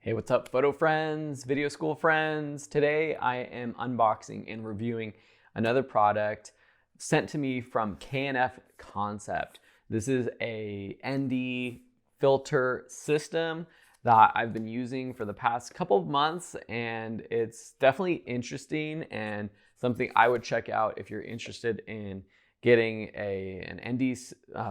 Hey, what's up, photo friends, video school friends? Today I am unboxing and reviewing another product sent to me from K&F Concept. This is a ND filter system that I've been using for the past couple of months, and it's definitely interesting and something I would check out if you're interested in getting an ND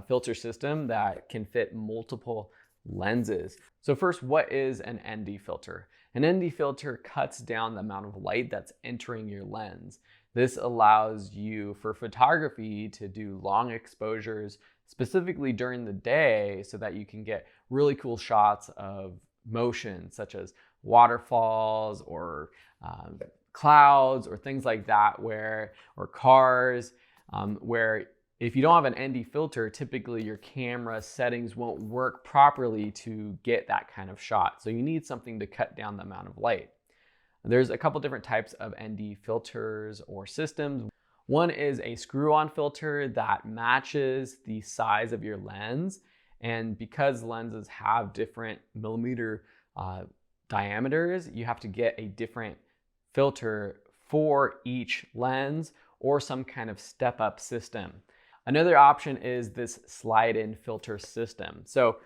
filter system that can fit multiple lenses. So first, what is an ND filter? An ND filter cuts down the amount of light that's entering your lens. This allows you for photography to do long exposures, specifically during the day, so that you can get really cool shots of motion, such as waterfalls or clouds or things like that, or cars, where if you don't have an ND filter, typically your camera settings won't work properly to get that kind of shot. So you need something to cut down the amount of light. There's a couple different types of ND filters or systems. One is a screw-on filter that matches the size of your lens. And because lenses have different millimeter diameters, you have to get a different filter for each lens or some kind of step-up system. Another option is this slide-in filter system. So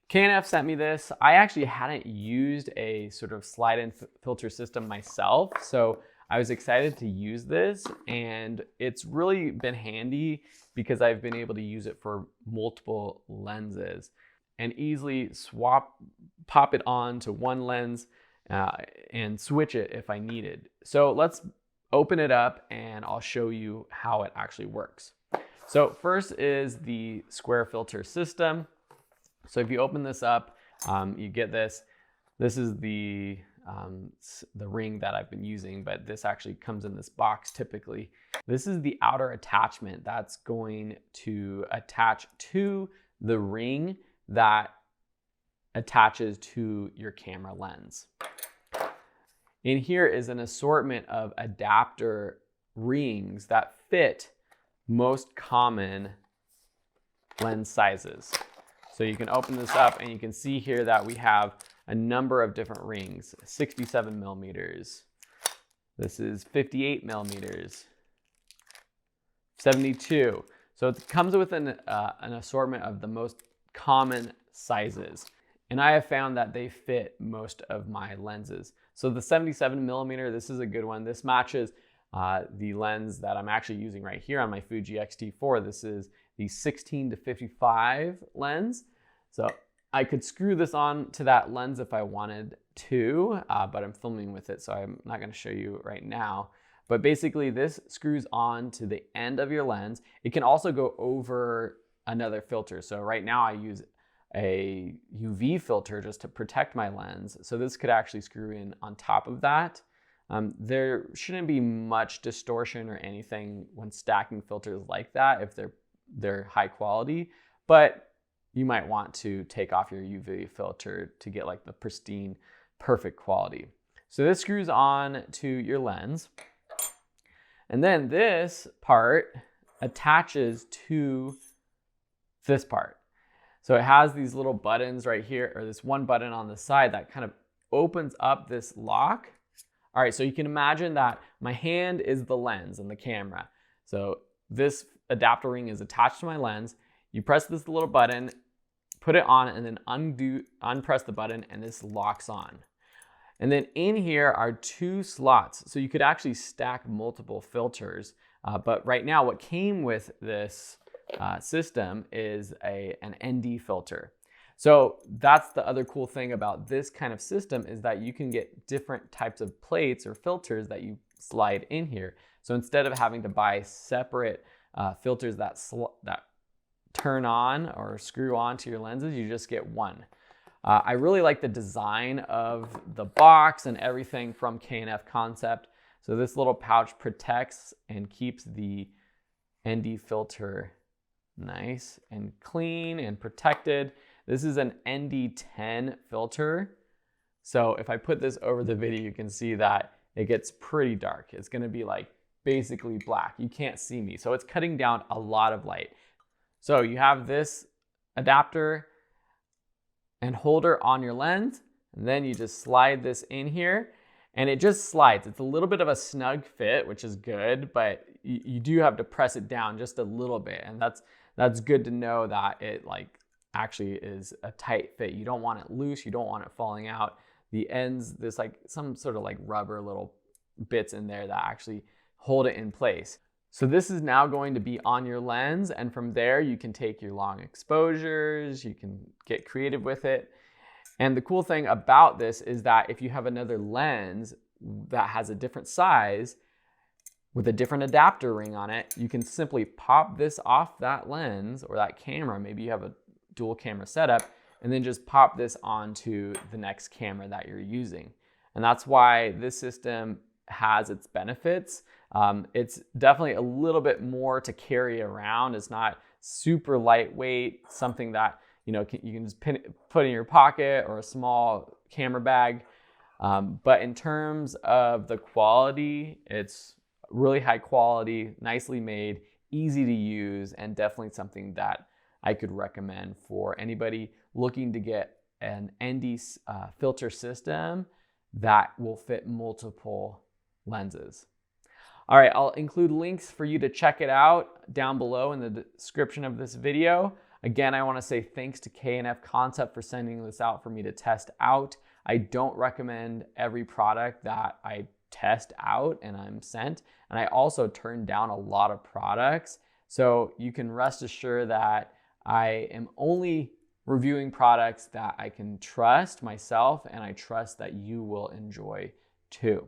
K&F sent me this. I actually hadn't used a sort of slide-in filter system myself, so I was excited to use this, and it's really been handy because I've been able to use it for multiple lenses and easily pop it on to one lens and switch it if I needed. So let's open it up and I'll show you how it actually works. So first is the square filter system. So if you open this up, you get this. This is the ring that I've been using, but this actually comes in this box typically. This is the outer attachment that's going to attach to the ring that attaches to your camera lens. In here is an assortment of adapter rings that fit most common lens sizes. So you can open this up and you can see here that we have a number of different rings. 67 millimeters. This is 58 millimeters. 72. So it comes with an assortment of the most common sizes. And I have found that they fit most of my lenses. So the 77 millimeter, this is a good one. This matches the lens that I'm actually using right here on my Fuji X-T4. This is the 16 to 55 lens. So I could screw this on to that lens if I wanted to, but I'm filming with it, so I'm not going to show you right now. But basically this screws on to the end of your lens. It can also go over another filter. So right now I use a UV filter just to protect my lens. So this could actually screw in on top of that. There shouldn't be much distortion or anything when stacking filters like that if they're high quality, but you might want to take off your UV filter to get like the pristine, perfect quality. So this screws on to your lens. And then this part attaches to this part. So it has these little buttons right here, or this one button on the side that kind of opens up this lock. All right, so you can imagine that my hand is the lens and the camera. So this adapter ring is attached to my lens. You press this little button, put it on, and then unpress the button, and this locks on. And then in here are two slots. So you could actually stack multiple filters. But right now, what came with this system is an ND filter. So that's the other cool thing about this kind of system, is that you can get different types of plates or filters that you slide in here. So instead of having to buy separate filters that turn on or screw on to your lenses, you just get one. I really like the design of the box and everything from K&F Concept. So this little pouch protects and keeps the ND filter nice and clean and protected. This is an ND10 filter. So if I put this over the video, you can see that it gets pretty dark. It's gonna be like basically black. You can't see me. So it's cutting down a lot of light. So you have this adapter and holder on your lens. And then you just slide this in here and it just slides. It's a little bit of a snug fit, which is good, but you do have to press it down just a little bit. And that's good to know that it actually is a tight fit. You don't want it loose. You don't want it falling out. The ends, there's some sort of rubber little bits in there that actually hold it in place. So this is now going to be on your lens, and from there you can take your long exposures, you can get creative with it. And the cool thing about this is that if you have another lens that has a different size with a different adapter ring on it, you can simply pop this off that lens or that camera. Maybe you have a dual camera setup, and then just pop this onto the next camera that you're using. And that's why this system has its benefits. It's definitely a little bit more to carry around. It's not super lightweight, something that you can just put in your pocket or a small camera bag. But in terms of the quality, it's really high quality, nicely made, easy to use, and definitely something that I could recommend for anybody looking to get an ND filter system that will fit multiple lenses. All right, I'll include links for you to check it out down below in the description of this video. Again, I want to say thanks to K&F Concept for sending this out for me to test out. I don't recommend every product that I test out and I'm sent, and I also turn down a lot of products. So you can rest assured that I am only reviewing products that I can trust myself, and I trust that you will enjoy too.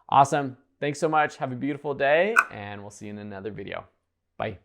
Awesome. Thanks so much. Have a beautiful day, and we'll see you in another video. Bye.